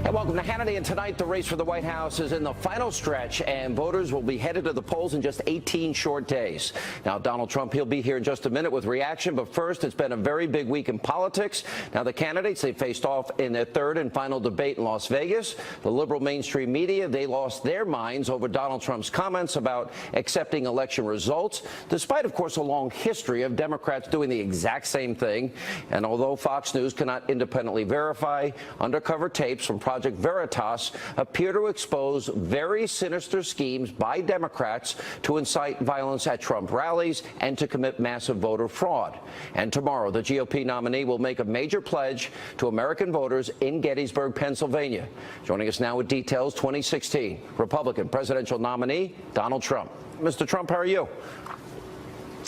And welcome to Hannity. And tonight, the race for the White House is in the final stretch, and voters will be headed to the polls in just 18 short days. Now, Donald Trump, he'll be here in just a minute with reaction. But first, it's been a very big week in politics. Now, the candidates, they faced off in their third and final debate in Las Vegas. The liberal mainstream media, they lost their minds over Donald Trump's comments about accepting election results, despite, of course, a long history of Democrats doing the exact same thing. And although Fox News cannot independently verify, undercover tapes from Project Veritas appear to expose very sinister schemes by Democrats to incite violence at Trump rallies and to commit massive voter fraud. And tomorrow, the GOP nominee will make a major pledge to American voters in Gettysburg, Pennsylvania. Joining us now with details, 2016 Republican presidential nominee Donald Trump. Mr. Trump, how are you?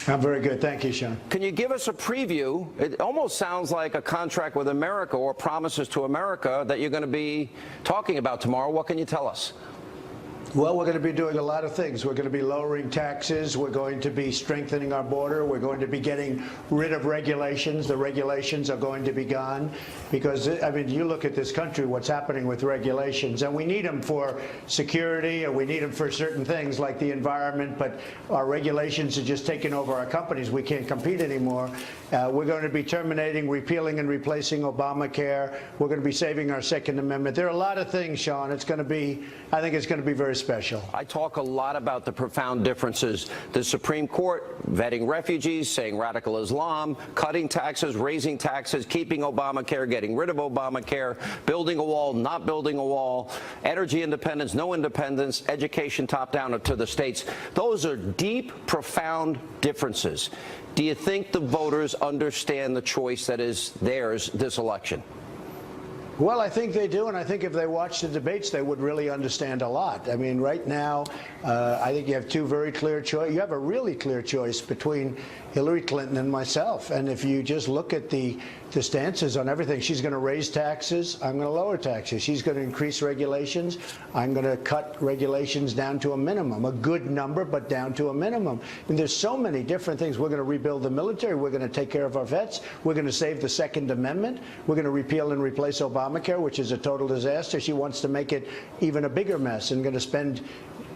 I'm very good. Thank you, Sean. Can you give us a preview? It almost sounds like a contract with America or promises to America that you're going to be talking about tomorrow. What can you tell us? Well, we're going to be doing a lot of things. We're going to be lowering taxes. We're going to be strengthening our border. We're going to be getting rid of regulations. The regulations are going to be gone because, I mean, you look at this country, what's happening with regulations, and we need them for security and we need them for certain things like the environment, but our regulations are just taking over our companies. We can't compete anymore. We're going to be terminating, repealing, and replacing Obamacare. We're going to be saving our Second Amendment. There are a lot of things, Sean. It's going to be, I think it's going to be very special. I talk a lot about the profound differences. The Supreme Court vetting refugees, saying radical Islam, cutting taxes, raising taxes, keeping Obamacare, getting rid of Obamacare, building a wall, not building a wall, energy independence, no independence, education top down to the states. Those are deep, profound differences. Do you think the voters understand the choice that is theirs this election? Well, I think they do, and I think if they watch the debates, they would really understand a lot. I mean, right now, I think you have two very clear choices. You have a really clear choice between Hillary Clinton and myself. And if you just look at the stances on everything, she's going to raise taxes, I'm going to lower taxes. She's going to increase regulations, I'm going to cut regulations down to a minimum, a good number, but down to a minimum. And there's so many different things. We're going to rebuild the military, we're going to take care of our vets, we're going to save the Second Amendment, we're going to repeal and replace Obamacare, which is a total disaster. She wants to make it even a bigger mess and going to spend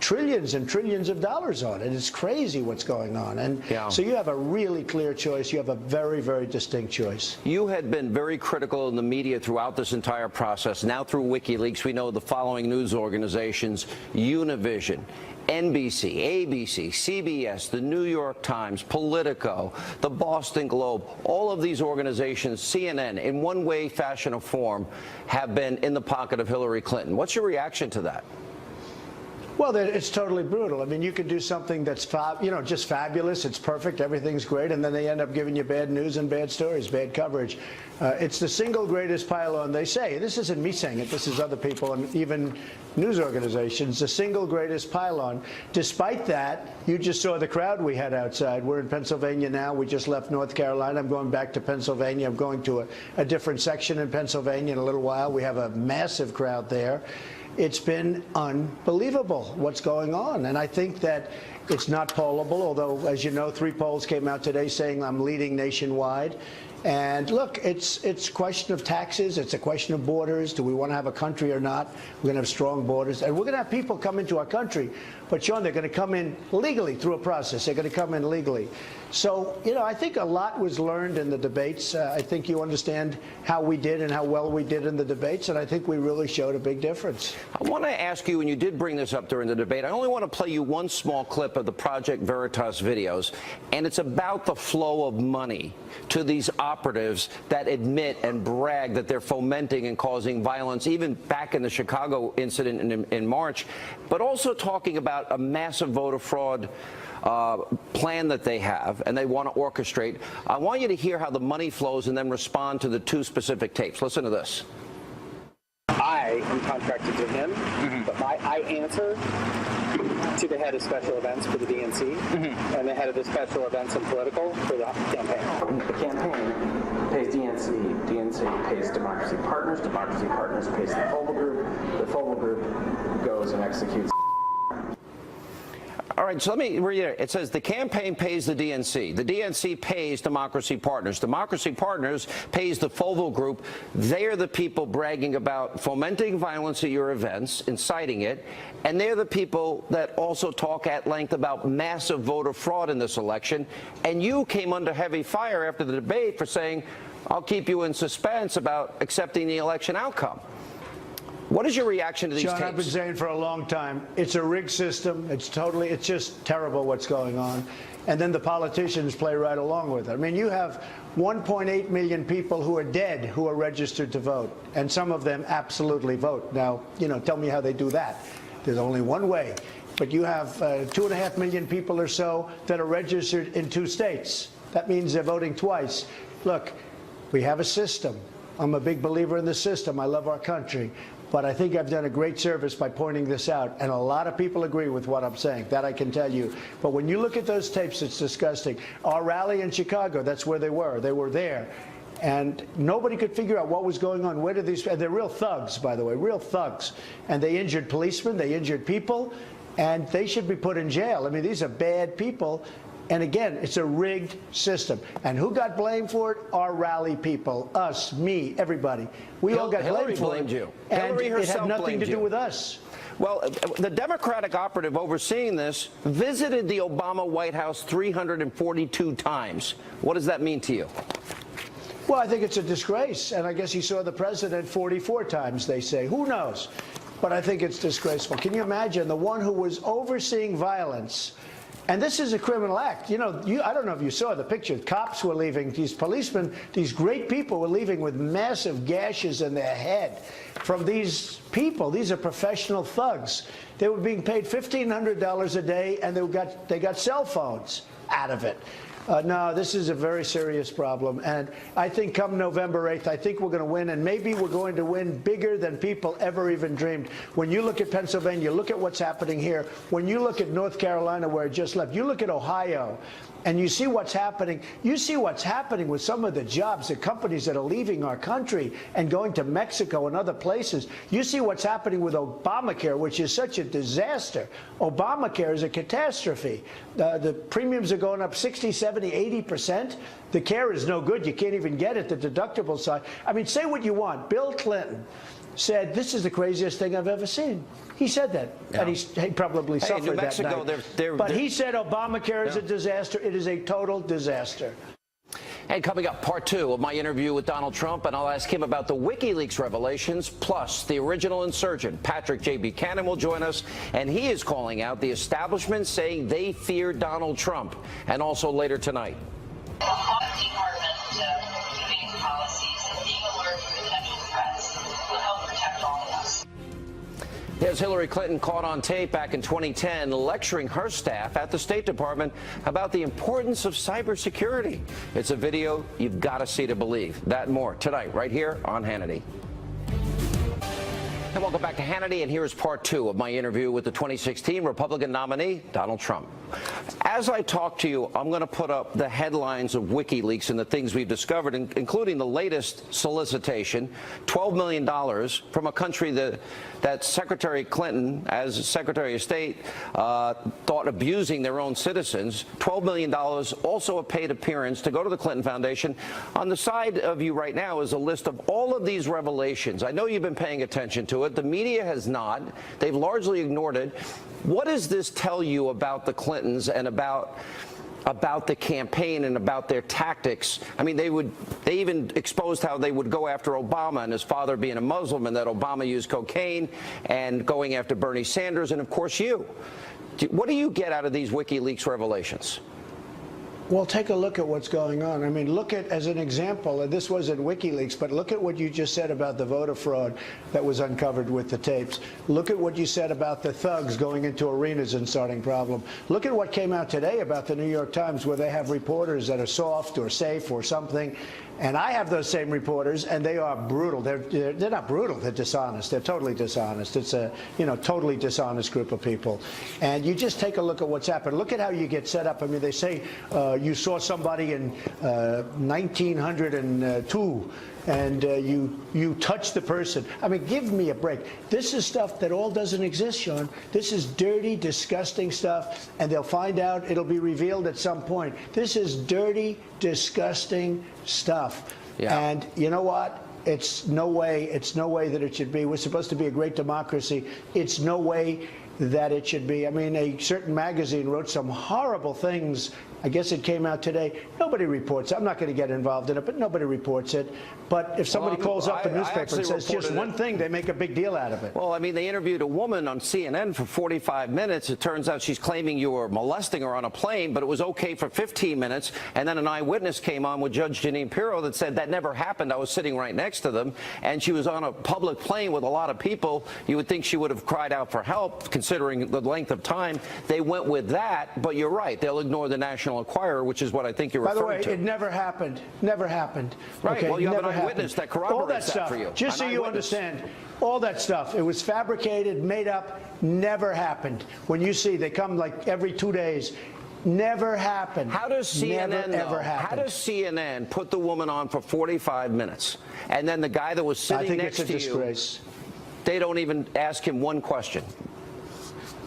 trillions and trillions of dollars on it. It's crazy what's going on. And so you have a really clear choice. You have a very, very distinct choice. You had been very critical in the media throughout this entire process. Now through WikiLeaks, we know the following news organizations: Univision, NBC, ABC, CBS, the New York Times, Politico, the Boston Globe, all of these organizations, CNN, in one way, fashion, or form, have been in the pocket of Hillary Clinton. What's your reaction to that? Well, it's totally brutal. I mean, you could do something that's, just fabulous. It's perfect. Everything's great. And then they end up giving you bad news and bad stories, bad coverage. It's the single greatest pylon, they say. This isn't me saying it. This is other people and even news organizations. The single greatest pylon. Despite that, you just saw the crowd we had outside. We're in Pennsylvania now. We just left North Carolina. I'm going back to Pennsylvania. I'm going to a different section in Pennsylvania in a little while. We have a massive crowd there. It's been unbelievable what's going on. And I think that it's not pollable, although, as you know, 3 polls came out today saying I'm leading nationwide. And look, it's a question of taxes. It's a question of borders. Do we want to have a country or not? We're going to have strong borders. And we're going to have people come into our country. But, Sean, they're going to come in legally through a process. They're going to come in legally. So, I think a lot was learned in the debates. I think you understand how we did and how well we did in the debates. And I think we really showed a big difference. I want to ask you, and you did bring this up during the debate, I only want to play you one small clip of the Project Veritas videos. And it's about the flow of money to these operatives that admit and brag that they're fomenting and causing violence, even back in the Chicago incident in March, but also talking about a massive voter fraud plan that they have and they want to orchestrate. I want you to hear how the money flows and then respond to the 2 specific tapes. Listen to this. I am contracted to him, but I answer to the head of special events for the DNC and the head of the special events and political for the campaign. The campaign pays DNC, DNC pays Democracy Partners pays the Fogle Group goes and executes. All All right, so let me read it. It says the campaign pays the DNC. The DNC pays Democracy Partners. Democracy Partners pays the Foval Group. They are the people bragging about fomenting violence at your events, inciting it, and they're the people that also talk at length about massive voter fraud in this election. And you came under heavy fire after the debate for saying, I'll keep you in suspense about accepting the election outcome. What is your reaction to these tapes? Sean, I've been saying for a long time, it's a rigged system. It's just terrible what's going on. And then the politicians play right along with it. I mean, you have 1.8 million people who are dead who are registered to vote, and some of them absolutely vote. Now, tell me how they do that. There's only one way. But you have 2.5 million people or so that are registered in 2 states. That means they're voting twice. Look, we have a system. I'm a big believer in the system. I love our country. But I think I've done a great service by pointing this out. And a lot of people agree with what I'm saying. That I can tell you. But when you look at those tapes, it's disgusting. Our rally in Chicago, that's where they were. They were there. And nobody could figure out what was going on. Where did these, they're real thugs, by the way, real thugs. And they injured policemen, they injured people, and they should be put in jail. I mean, these are bad people. And again, it's a rigged system. And who got blamed for it? Our rally people, us, me, everybody. We all got blamed for it. You. And it had nothing to do with us. Well, the Democratic operative overseeing this visited the Obama White House 342 times. What does that mean to you? Well, I think it's a disgrace. And I guess he saw the president 44 times, they say. Who knows? But I think it's disgraceful. Can you imagine the one who was overseeing violence? And this is a criminal act. I don't know if you saw the picture. Cops were leaving. These policemen, these great people were leaving with massive gashes in their head from these people. These are professional thugs. They were being paid $1,500 a day, and they got cell phones out of it. No, this is a very serious problem. And I think come November 8th, I think we're going to win. And maybe we're going to win bigger than people ever even dreamed. When you look at Pennsylvania, look at what's happening here. When you look at North Carolina, where it just left, you look at Ohio, and you see what's happening. You see what's happening with some of the jobs, the companies that are leaving our country and going to Mexico and other places. You see what's happening with Obamacare, which is such a disaster. Obamacare is a catastrophe. The premiums are going up 60, 70, 80%. The care is no good. You can't even get it. The deductible side. I mean, say what you want. Bill Clinton said, this is the craziest thing I've ever seen. He said that, yeah. And he probably suffered New Mexico, that night. But he said Obamacare is a disaster. It is a total disaster. And coming up, part 2 of my interview with Donald Trump, and I'll ask him about the WikiLeaks revelations, plus the original insurgent, Patrick J. Buchanan, will join us, and he is calling out the establishment, saying they fear Donald Trump, and also later tonight. There's Hillary Clinton caught on tape back in 2010 lecturing her staff at the State Department about the importance of cybersecurity. It's a video you've got to see to believe. That and more tonight right here on Hannity. And welcome back to Hannity, and here's part 2 of my interview with the 2016 Republican nominee, Donald Trump. As I talk to you, I'm going to put up the headlines of WikiLeaks and the things we've discovered, including the latest solicitation, $12 million from a country that Secretary Clinton, as Secretary of State, thought abusing their own citizens. $12 million, also a paid appearance to go to the Clinton Foundation. On the side of you right now is a list of all of these revelations. I know you've been paying attention to it. The media has not. They've largely ignored it. What does this tell you about the Clintons and about the campaign and about their tactics? I mean, they even exposed how they would go after Obama and his father being a Muslim, and that Obama used cocaine, and going after Bernie Sanders, and of course you. What do you get out of these WikiLeaks revelations? Well, take a look at what's going on. I mean, look at, as an example, and this wasn't WikiLeaks, but look at what you just said about the voter fraud that was uncovered with the tapes. Look at what you said about the thugs going into arenas and starting problems. Look at what came out today about the New York Times, where they have reporters that are soft or safe or something. And I have those same reporters, and they are brutal. They're not brutal. They're dishonest. They're totally dishonest. It's a totally dishonest group of people. And you just take a look at what's happened. Look at how you get set up. I mean, they say you saw somebody in 1902 and you touch the person. I mean, give me a break. This is stuff that all doesn't exist, Sean. This is dirty, disgusting stuff, and they'll find out. It'll be revealed at some point. This is dirty, disgusting stuff. Yeah. And you know what? It's no way that it should be. We're supposed to be a great democracy. It's no way that it should be. I mean, a certain magazine wrote some horrible things. I guess it came out today. Nobody reports it. I'm not going to get involved in it, but nobody reports it. But if somebody calls up a newspaper and says just one thing, they make a big deal out of it. Well, I mean, they interviewed a woman on CNN for 45 minutes. It turns out she's claiming you were molesting her on a plane, but it was okay for 15 minutes. And then an eyewitness came on with Judge Jeanine Pirro that said that never happened. I was sitting right next to them, and she was on a public plane with a lot of people. You would think she would have cried out for help, considering the length of time. They went with that, but you're right. They'll ignore the National Enquirer, which is what I think you're referring to. By the way, it never happened. Never happened. Right. Okay? Well, you have an Never eyewitness happened. that corroborates all that stuff, for you. Just so you understand, all that stuff, it was fabricated, made up, never happened. When you see they come like every 2 days, never happened. How does CNN ever happened. How does CNN put the woman on for 45 minutes, and then the guy that was sitting next to you? I think it's a disgrace. They don't even ask him one question.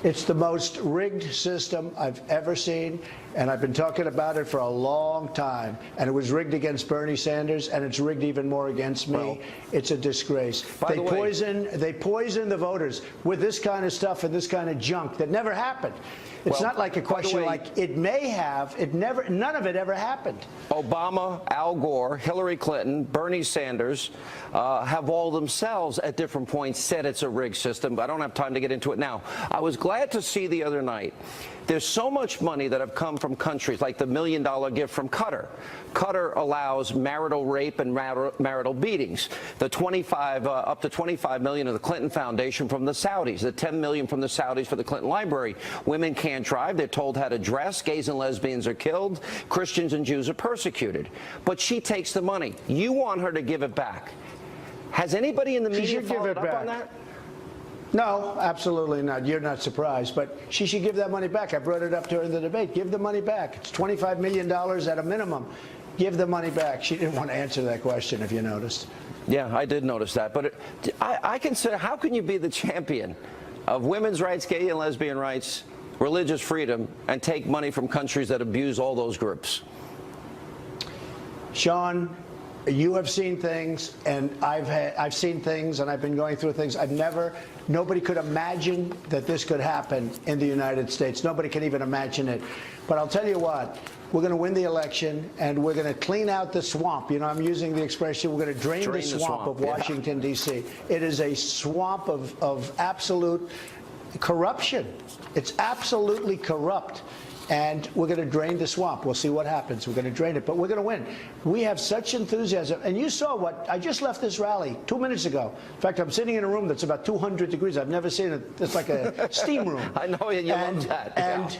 It's the most rigged system I've ever seen, and I've been talking about it for a long time. And it was rigged against Bernie Sanders, and it's rigged even more against me. Well, it's a disgrace. They poison the voters with this kind of stuff and this kind of junk that never happened. It's not like a question like it may have. It never. None of it ever happened. Obama, Al Gore, Hillary Clinton, Bernie Sanders have all themselves at different points said it's a rigged system, but I don't have time to get into it now. I was glad to see the other night there's so much money that have come from countries like the $1 million gift from Qatar. Qatar allows marital rape and marital beatings. The up to $25 million of the Clinton Foundation from the Saudis. The $10 million from the Saudis for the Clinton Library. Women can't drive. They're told how to dress. Gays and lesbians are killed. Christians and Jews are persecuted. But she takes the money. You want her to give it back. Has anybody in the media followed up on that? No, absolutely not. You're not surprised. But she should give that money back. I brought it up during the debate. Give the money back. It's $25 million at a minimum. Give the money back. She didn't want to answer that question, if you noticed. Yeah, I did notice that. But I consider, how can you be the champion of women's rights, gay and lesbian rights, religious freedom, and take money from countries that abuse all those groups? Sean, you have seen things, and I've seen things, and I've been going through things. Nobody could imagine that this could happen in the United States. Nobody can even imagine it. But I'll tell you what, we're going to win the election, and we're going to clean out the swamp. You know, I'm using the expression, we're going to drain the swamp of Washington, D.C. It is a swamp of absolute corruption. It's absolutely corrupt. And we're going to drain the swamp. We'll see what happens. We're going to drain it, but we're going to win. We have such enthusiasm. And you saw what I just left this rally 2 minutes ago. In fact, I'm sitting in a room that's about 200 degrees. I've never seen it. It's like a steam room. I know, and you love that. And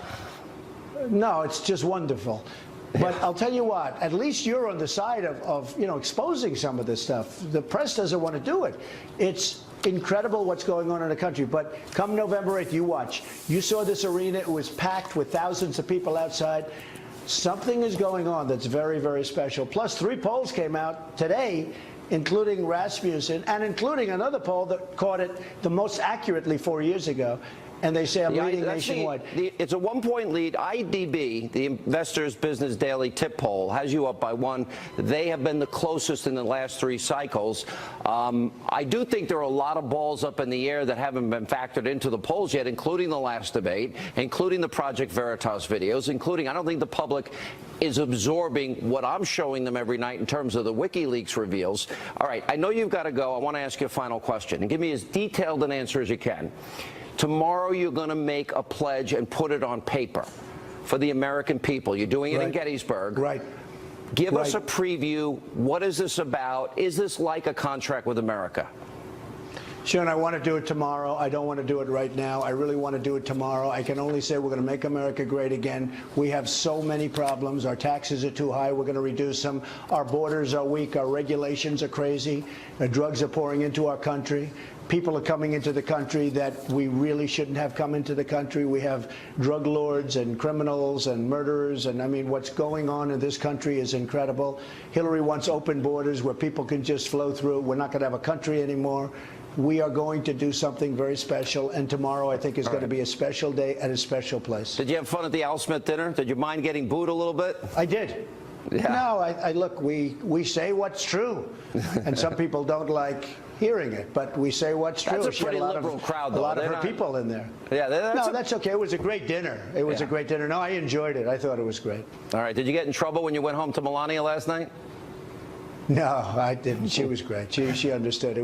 no, it's just wonderful. But I'll tell you what, at least you're on the side of exposing some of this stuff. The press doesn't want to do it. It's incredible what's going on in the country. But come November 8th, you watch. You saw this arena. It was packed with thousands of people outside. Something is going on that's very, very special. Plus, 3 polls came out today, including Rasmussen, and including another poll that caught it the most accurately 4 years ago. And they say I'm leading nationwide. It's a 1-point lead. IDB, the Investors Business Daily tip poll, has you up by 1. They have been the closest in the last 3 cycles. I do think there are a lot of balls up in the air that haven't been factored into the polls yet, including the last debate, including the Project Veritas videos, including I don't think the public is absorbing what I'm showing them every night in terms of the WikiLeaks reveals. All right, I know you've got to go. I want to ask you a final question, and give me as detailed an answer as you can. Tomorrow you're going to make a pledge and put it on paper for the American people. You're doing it in Gettysburg. Right. Give us a preview. What is this about? Is this like a contract with America? Sean, I want to do it tomorrow. I don't want to do it right now. I really want to do it tomorrow. I can only say we're going to make America great again. We have so many problems. Our taxes are too high. We're going to reduce them. Our borders are weak. Our regulations are crazy. Drugs are pouring into our country. People are coming into the country that we really shouldn't have come into the country. We have drug lords and criminals and murderers. And I mean, what's going on in this country is incredible. Hillary wants open borders where people can just flow through. We're not going to have a country anymore. We are going to do something very special. And tomorrow, I think, is going to be a special day at a special place. Did you have fun at the Al Smith dinner? Did you mind getting booed a little bit? I did. Yeah. No, I look, we say what's true. And some people don't like hearing it, but we say what's true. That's a pretty liberal crowd, though. A lot of her people in there. Yeah, that's okay. It was a great dinner. It was a great dinner. No, I enjoyed it. I thought it was great. All right. Did you get in trouble when you went home to Melania last night? No, I didn't. She was great. She understood.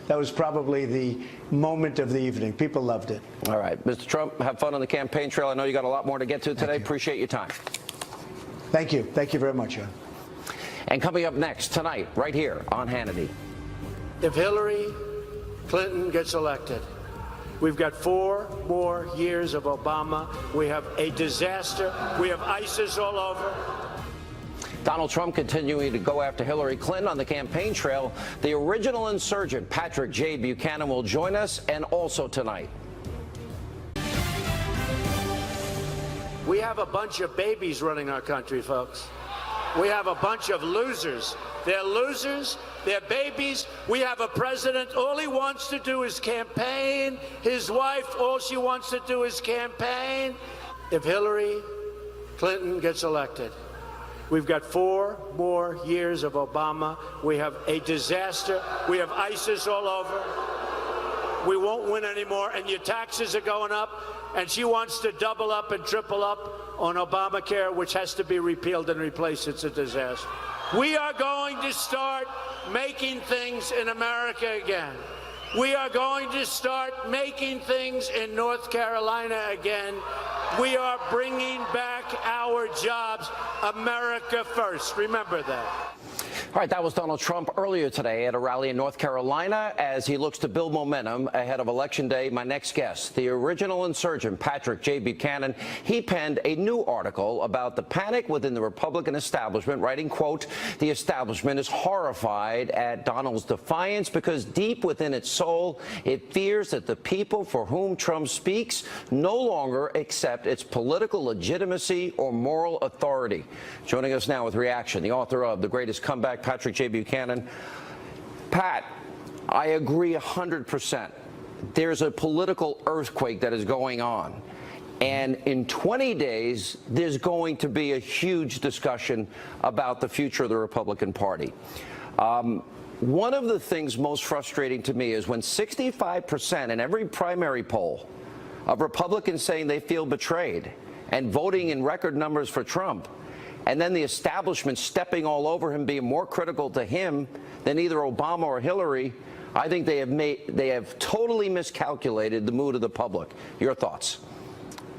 That was probably the moment of the evening. People loved it. All right. Mr. Trump, have fun on the campaign trail. I know you got a lot more to get to today. Appreciate your time. Thank you. Thank you very much, John. And coming up next tonight, right here on Hannity. If Hillary Clinton gets elected, we've got 4 more years of Obama. We have a disaster. We have ISIS all over. Donald Trump continuing to go after Hillary Clinton on the campaign trail. The original insurgent, Patrick J. Buchanan, will join us, and also tonight. We have a bunch of babies running our country, folks. We have a bunch of losers. They're losers. They're babies. We have a president. All he wants to do is campaign. His wife, all she wants to do is campaign. If Hillary Clinton gets elected, we've got 4 more years of Obama. We have a disaster. We have ISIS all over. We won't win anymore, and your taxes are going up. And she wants to double up and triple up on Obamacare, which has to be repealed and replaced. It's a disaster. We are going to start making things in America again. We are going to start making things in North Carolina again. We are bringing back our jobs. America first. Remember that. All right, that was Donald Trump earlier today at a rally in North Carolina as he looks to build momentum ahead of Election Day. My next guest, the original insurgent, Patrick J. Buchanan, he penned a new article about the panic within the Republican establishment, writing, quote, "The establishment is horrified at Donald's defiance because deep within its soul, it fears that the people for whom Trump speaks no longer accept its political legitimacy or moral authority." Joining us now with reaction, the author of The Greatest Comeback, Patrick J. Buchanan. Pat, I agree 100%. There's a political earthquake that is going on. And in 20 days, there's going to be a huge discussion about the future of the Republican Party. One of the things most frustrating to me is when 65% in every primary poll of Republicans saying they feel betrayed and voting in record numbers for Trump, and then the establishment stepping all over him, being more critical to him than either Obama or Hillary. I think they have totally miscalculated the mood of the public. Your thoughts?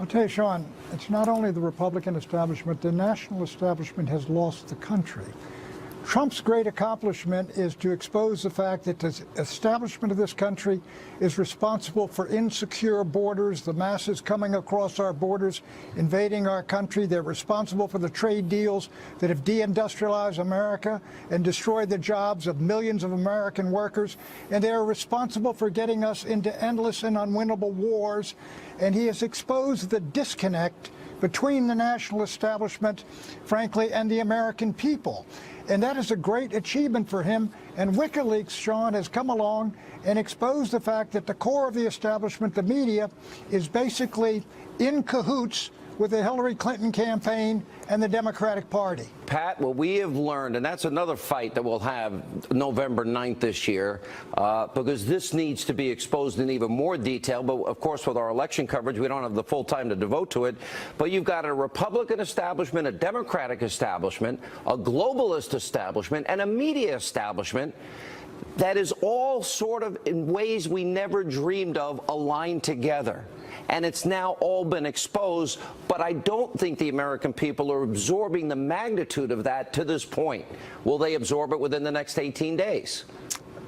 I'll tell you, Sean, it's not only the Republican establishment, the national establishment has lost the country. Trump's great accomplishment is to expose the fact that the establishment of this country is responsible for insecure borders, the masses coming across our borders, invading our country. They're responsible for the trade deals that have deindustrialized America and destroyed the jobs of millions of American workers. And they are responsible for getting us into endless and unwinnable wars. And he has exposed the disconnect between the national establishment, frankly, and the American people. And that is a great achievement for him. And WikiLeaks, Sean, has come along and exposed the fact that the core of the establishment, the media, is basically in cahoots with the Hillary Clinton campaign and the Democratic Party. Pat, what we have learned, and that's another fight that we'll have November 9th this year, because this needs to be exposed in even more detail. But, of course, with our election coverage, we don't have the full time to devote to it. But you've got a Republican establishment, a Democratic establishment, a globalist establishment, and a media establishment that is all sort of in ways we never dreamed of aligned together. And it's now all been exposed, but I don't think the American people are absorbing the magnitude of that to this point. Will they absorb it within the next 18 days?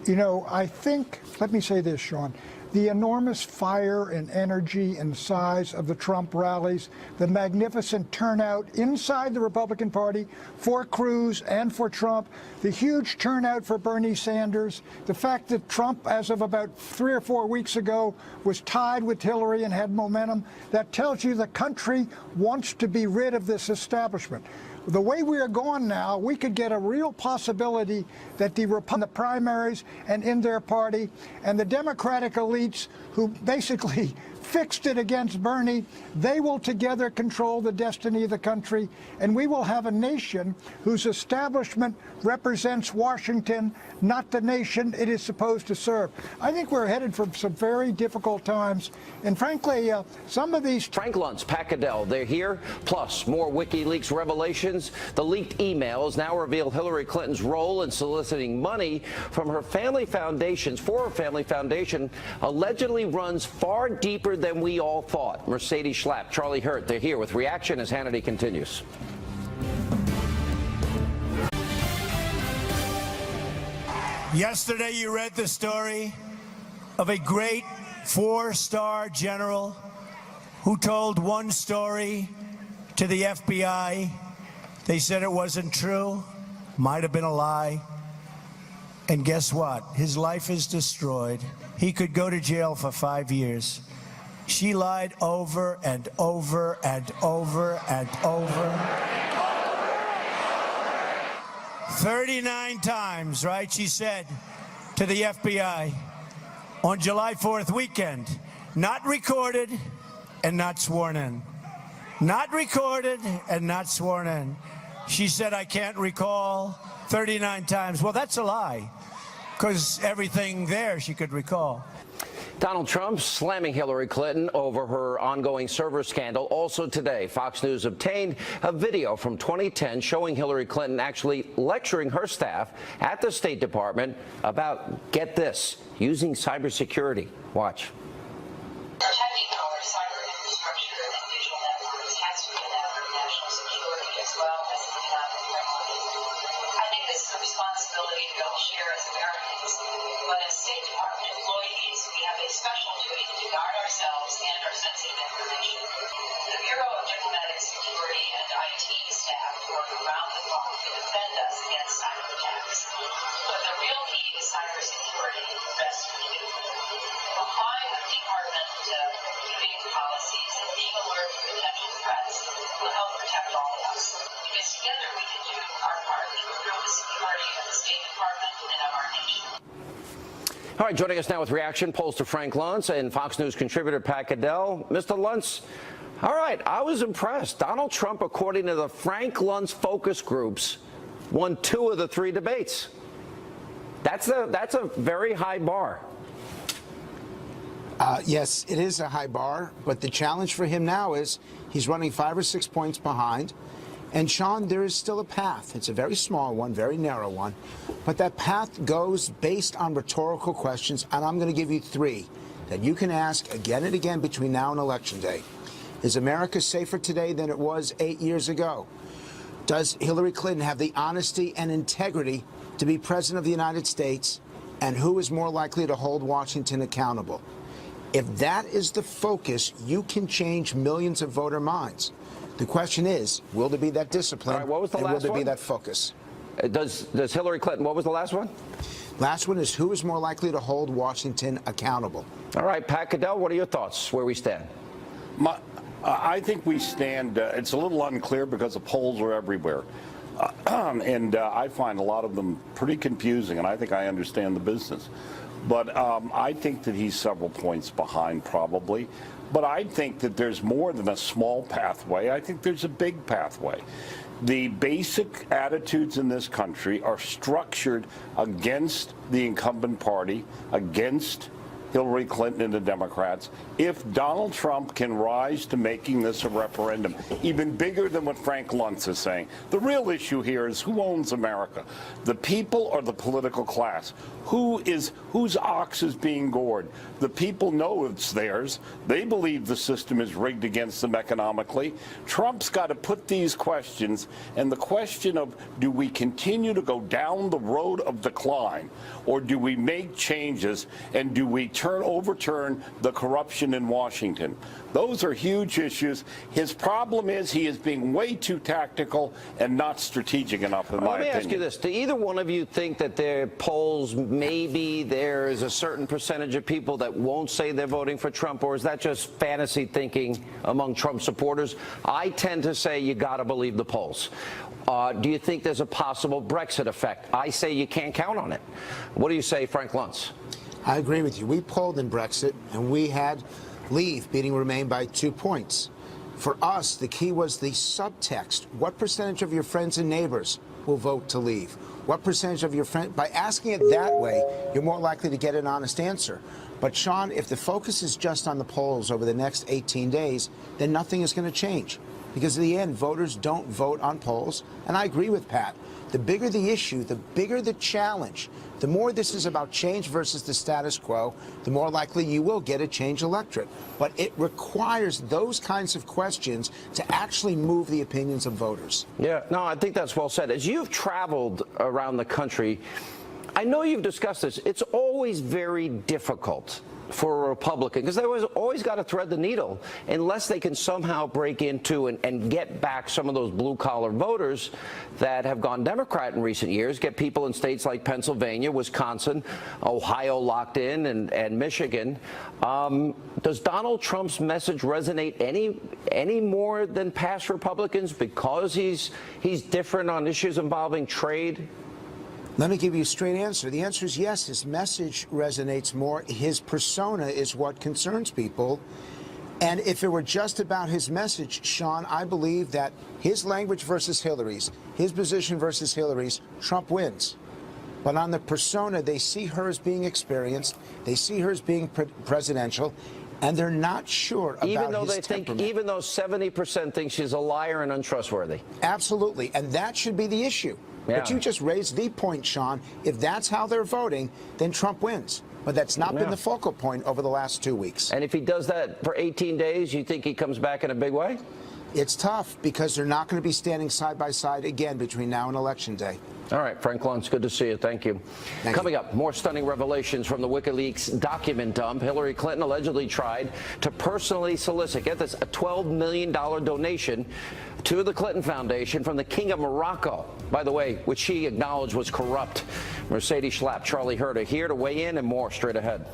You know, I think, let me say this, Sean, the enormous fire and energy and size of the Trump rallies, the magnificent turnout inside the Republican Party for Cruz and for Trump, the huge turnout for Bernie Sanders, the fact that Trump, as of about 3 or 4 weeks ago, was tied with Hillary and had momentum, that tells you the country wants to be rid of this establishment. The way we are going now, we could get a real possibility that the primaries and in their party and the Democratic elites who basically fixed it against Bernie, they will together control the destiny of the country, and we will have a nation whose establishment represents Washington, not the nation it is supposed to serve. I think we're headed for some very difficult times, and frankly, some of these... Frank Luntz, Pat Caddell, they're here, plus more WikiLeaks revelations. The leaked emails now reveal Hillary Clinton's role in soliciting money from her family foundations, for her family foundation, allegedly runs far deeper than we all thought. Mercedes Schlapp, Charlie Hurt, they're here with reaction as Hannity continues. Yesterday, you read the story of a great 4-star general who told one story to the FBI. They said it wasn't true, might have been a lie. And guess what? His life is destroyed. He could go to jail for 5 years. She lied over and over and over and over. 39 times, right? She said to the FBI on July 4th weekend, not recorded and not sworn in. Not recorded and not sworn in. She said, I can't recall 39 times. Well, that's a lie, because everything there she could recall. Donald Trump slamming Hillary Clinton over her ongoing server scandal. Also today, Fox News obtained a video from 2010 showing Hillary Clinton actually lecturing her staff at the State Department about, get this, using cybersecurity. Watch. Protecting our cyber infrastructure and digital networks has to be a matter of national security as well as economic regulation. I think this is a responsibility we all share as Americans, but as State Department employees, we have a special duty to guard ourselves and our sensitive information. The Bureau of Diplomatic Security and IT staff work around the clock to defend us against cyber attacks. But the real key to cybersecurity rests with you. Complying with department computing policies and being alert to potential threats will help protect all of us. Because together we can do our part to improve the security of the State Department and of our nation. All right, joining us now with reaction polls to Frank Luntz and Fox News contributor Pat Caddell. Mr. Luntz, all right, I was impressed. Donald Trump, according to the Frank Luntz focus groups, won 2 of the 3 debates. That's a very high bar. Yes, it is a high bar, but the challenge for him now is he's running 5 or 6 points behind. And, Sean, there is still a path. It's a very small one, very narrow one. But that path goes based on rhetorical questions, and I'm going to give you 3 that you can ask again and again between now and Election Day. Is America safer today than it was 8 years ago? Does Hillary Clinton have the honesty and integrity to be president of the United States? And who is more likely to hold Washington accountable? If that is the focus, you can change millions of voter minds. The question is, will there be that discipline? All right, what was the and last will there one? be that focus? Does Hillary Clinton, what was the last one? Last one is, who is more likely to hold Washington accountable? All right, Pat Caddell, what are your thoughts where we stand? I think we stand, it's a little unclear because the polls are everywhere. And I find a lot of them pretty confusing, and I think I understand the business. But I think that he's several points behind, probably. But I think that there's more than a small pathway. I think there's a big pathway. The basic attitudes in this country are structured against the incumbent party, against Hillary Clinton and the Democrats. If Donald Trump can rise to making this a referendum, even bigger than what Frank Luntz is saying, the real issue here is who owns America, the people or the political class? Whose ox is being gored? The people know it's theirs. They believe the system is rigged against them economically. Trump's got to put these questions, and the question of do we continue to go down the road of decline, or do we make changes, and do we overturn the corruption in Washington? Those are huge issues. His problem is he is being way too tactical and not strategic enough, in my opinion. Let me ask you this. Do either one of you think that their polls, maybe there is a certain percentage of people that won't say they're voting for Trump, or is that just fantasy thinking among Trump supporters? I tend to say you got to believe the polls. Do you think there's a possible Brexit effect? I say you can't count on it. What do you say, Frank Luntz? I agree with you. We polled in Brexit, and we had Leave beating Remain by 2 points. For us, the key was the subtext. What percentage of your friends and neighbors will vote to leave? What percentage of your friends? By asking it that way, you're more likely to get an honest answer. But, Sean, if the focus is just on the polls over the next 18 days, then nothing is going to change. Because in the end, voters don't vote on polls. And I agree with Pat. The bigger the issue, the bigger the challenge. The more this is about change versus the status quo, the more likely you will get a change electorate. But it requires those kinds of questions to actually move the opinions of voters. Yeah, no, I think that's well said. As you've traveled around the country, I know you've discussed this. It's always very difficult for a Republican, because they always got to thread the needle, unless they can somehow break into and get back some of those blue-collar voters that have gone Democrat in recent years, get people in states like Pennsylvania, Wisconsin, Ohio locked in, and Michigan. Does Donald Trump's message resonate any more than past Republicans because he's different on issues involving trade? Let me give you a straight answer. The answer is yes. His message resonates more. His persona is what concerns people. And if it were just about his message, Sean, I believe that his language versus Hillary's, his position versus Hillary's, Trump wins. But on the persona, they see her as being experienced. They see her as being presidential. And they're not sure about his temperament. Even though 70% think she's a liar and untrustworthy. Absolutely. And that should be the issue. Yeah. But you just raised the point, Sean. If that's how they're voting, then Trump wins. But that's not been the focal point over the last 2 weeks. And if he does that for 18 days, you think he comes back in a big way? It's tough because they're not going to be standing side by side again between now and Election Day. All right, Frank Luntz, good to see you. Thank you. Coming up, more stunning revelations from the WikiLeaks document dump. Hillary Clinton allegedly tried to personally solicit, get this, a $12 million donation to the Clinton Foundation from the King of Morocco, by the way, which she acknowledged was corrupt. Mercedes Schlapp, Charlie Herta here to weigh in, and more straight ahead.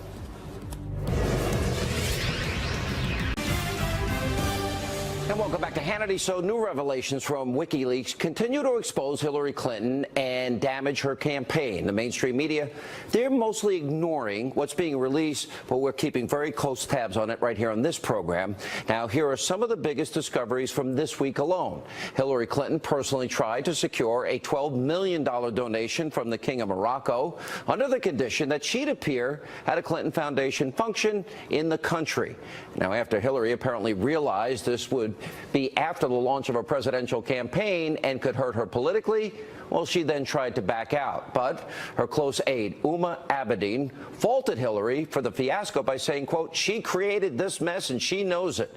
And welcome back to Hannity. So new revelations from WikiLeaks continue to expose Hillary Clinton and damage her campaign. The mainstream media, they're mostly ignoring what's being released, but we're keeping very close tabs on it right here on this program. Now, here are some of the biggest discoveries from this week alone. Hillary Clinton personally tried to secure a $12 million donation from the King of Morocco under the condition that she'd appear at a Clinton Foundation function in the country. Now, after Hillary apparently realized this would be after the launch of a presidential campaign and could hurt her politically, well, she then tried to back out. But her close aide, Uma Abedin, faulted Hillary for the fiasco by saying, quote, she created this mess and she knows it.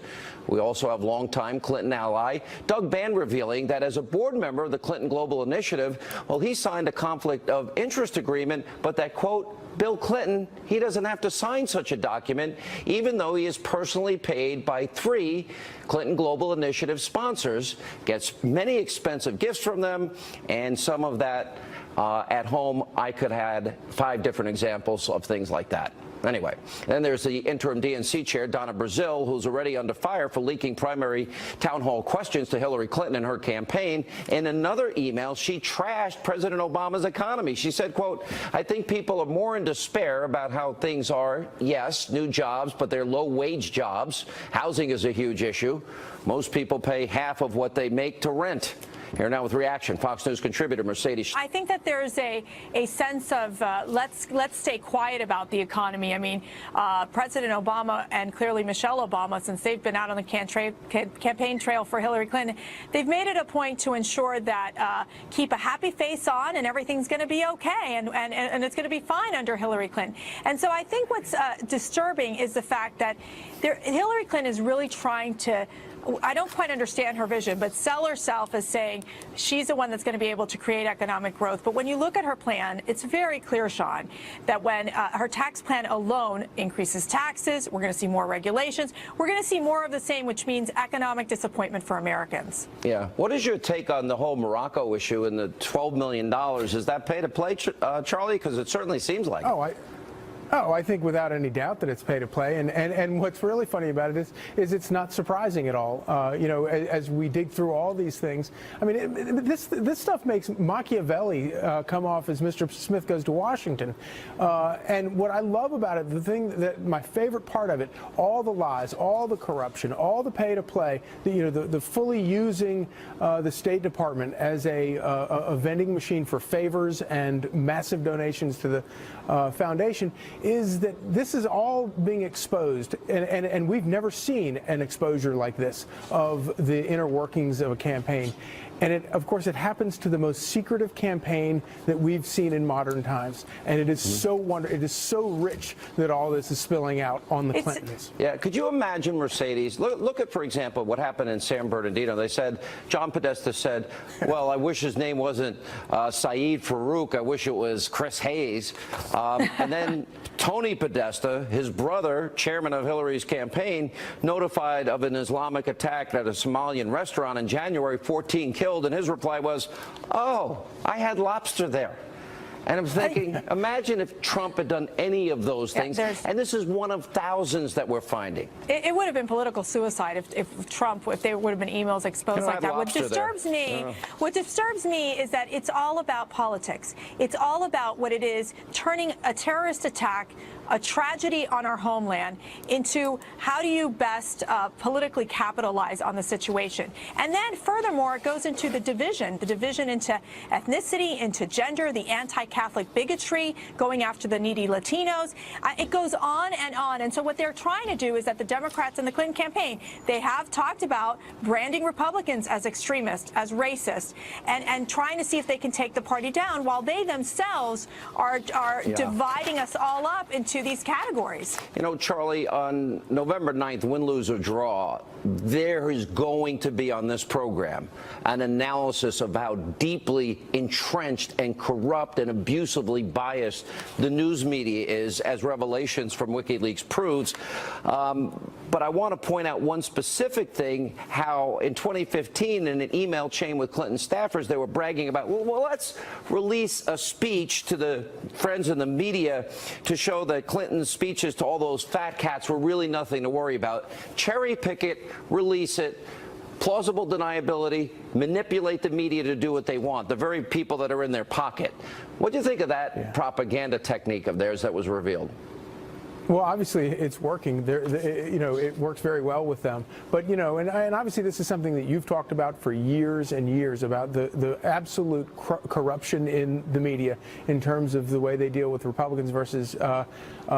We also have longtime Clinton ally Doug Band revealing that as a board member of the Clinton Global Initiative, well, he signed a conflict of interest agreement, but that, quote, Bill Clinton, he doesn't have to sign such a document, even though he is personally paid by 3 Clinton Global Initiative sponsors, gets many expensive gifts from them, and some of that at home. I could have 5 different examples of things like that. Anyway, then there's the interim DNC chair, Donna Brazile, who's already under fire for leaking primary town hall questions to Hillary Clinton and her campaign. In another email, she trashed President Obama's economy. She said, quote, I think people are more in despair about how things are. Yes, new jobs, but they're low-wage jobs. Housing is a huge issue. Most people pay half of what they make to rent. Here now with reaction, Fox News contributor Mercedes. I think that there's a sense of let's stay quiet about the economy. I mean, President Obama and clearly Michelle Obama, since they've been out on the campaign trail for Hillary Clinton, they've made it a point to ensure that keep a happy face on and everything's going to be okay and it's going to be fine under Hillary Clinton. And so I think what's disturbing is the fact that Hillary Clinton is really trying to, I don't quite understand her vision, but sell herself as saying she's the one that's going to be able to create economic growth. But when you look at her plan, it's very clear, Sean, that when her tax plan alone increases taxes, we're going to see more regulations. We're going to see more of the same, which means economic disappointment for Americans. Yeah. What is your take on the whole Morocco issue and the $12 million? Is that pay to play, Charlie? Because it certainly seems like it. I think without any doubt that it's pay to play, and what's really funny about it is it's not surprising at all. You know, as we dig through all these things, I mean, this stuff makes Machiavelli come off as Mr. Smith Goes to Washington. And what I love about it, the thing that my favorite part of it, all the lies, all the corruption, all the pay to play, the fully using the State Department as a vending machine for favors and massive donations to the foundation, is that this is all being exposed, and we've never seen an exposure like this of the inner workings of a campaign. And of course, it happens to the most secretive campaign that we've seen in modern times. And it is so wonderful. It is so rich that all this is spilling out on the Clintons. Yeah. Could you imagine, Mercedes? Look at, for example, what happened in San Bernardino. They said, John Podesta said, well, I wish his name wasn't Saeed Farouk. I wish it was Chris Hayes. And then Tony Podesta, his brother, chairman of Hillary's campaign, notified of an Islamic attack at a Somalian restaurant in January, 14 killed. And his reply was, oh, I had lobster there. And I'm thinking, imagine if Trump had done any of those things. And this is one of thousands that we're finding. It would have been political suicide if Trump, if there would have been emails exposed like that. What disturbs me is that it's all about politics. It's all about what it is, turning a terrorist attack, a tragedy on our homeland, into how do you best politically capitalize on the situation. And then furthermore, it goes into the division into ethnicity, into gender, the anti-Catholic bigotry, going after the needy Latinos. It goes on and on. And so what they're trying to do is that the Democrats and the Clinton campaign, they have talked about branding Republicans as extremists, as racist, and trying to see if they can take the party down while they themselves are dividing us all up into these categories. You know, Charlie, on November 9th, win, lose, or draw, there is going to be on this program an analysis of how deeply entrenched and corrupt and abusively biased the news media is, as revelations from WikiLeaks proves. But I want to point out one specific thing, how in 2015 in an email chain with Clinton staffers, they were bragging about, well, let's release a speech to the friends in the media to show that Clinton's speeches to all those fat cats were really nothing to worry about. Cherry pick it, release it. Plausible deniability, manipulate the media to do what they want, the very people that are in their pocket. What do you think of that propaganda technique of theirs that was revealed? Well, obviously, it's working. You know, it works very well with them. But, you know, and obviously this is something that you've talked about for years and years, about the absolute corruption in the media in terms of the way they deal with Republicans versus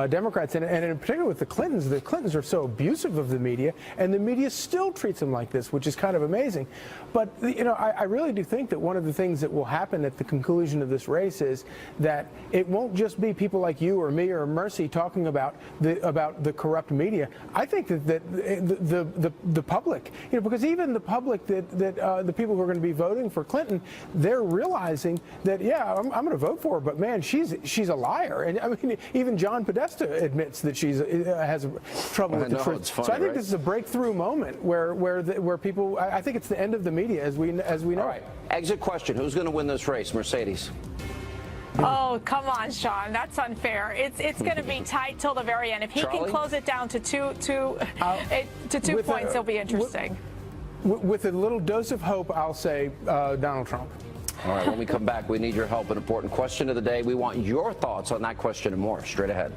Democrats. And in particular with the Clintons are so abusive of the media, and the media still treats them like this, which is kind of amazing. But, you know, I really do think that one of the things that will happen at the conclusion of this race is that it won't just be people like you or me or Mercy talking about the corrupt media. I think that the public, you know, because even the public that the people who are going to be voting for Clinton, they're realizing that, yeah, I'm going to vote for her, but man, she's a liar. And I mean, even John Podesta admits that she has trouble with the truth. Funny, so I think right? this is a breakthrough moment where people, I think it's the end of the media as we know. All right. Exit question. Who's going to win this race? Mercedes. Oh, come on, Sean. That's unfair. It's going to be tight till the very end. If he can close it down to two points, it'll be interesting. With a little dose of hope, I'll say Donald Trump. All right, when we come back, we need your help. An important question of the day. We want your thoughts on that question and more. Straight ahead.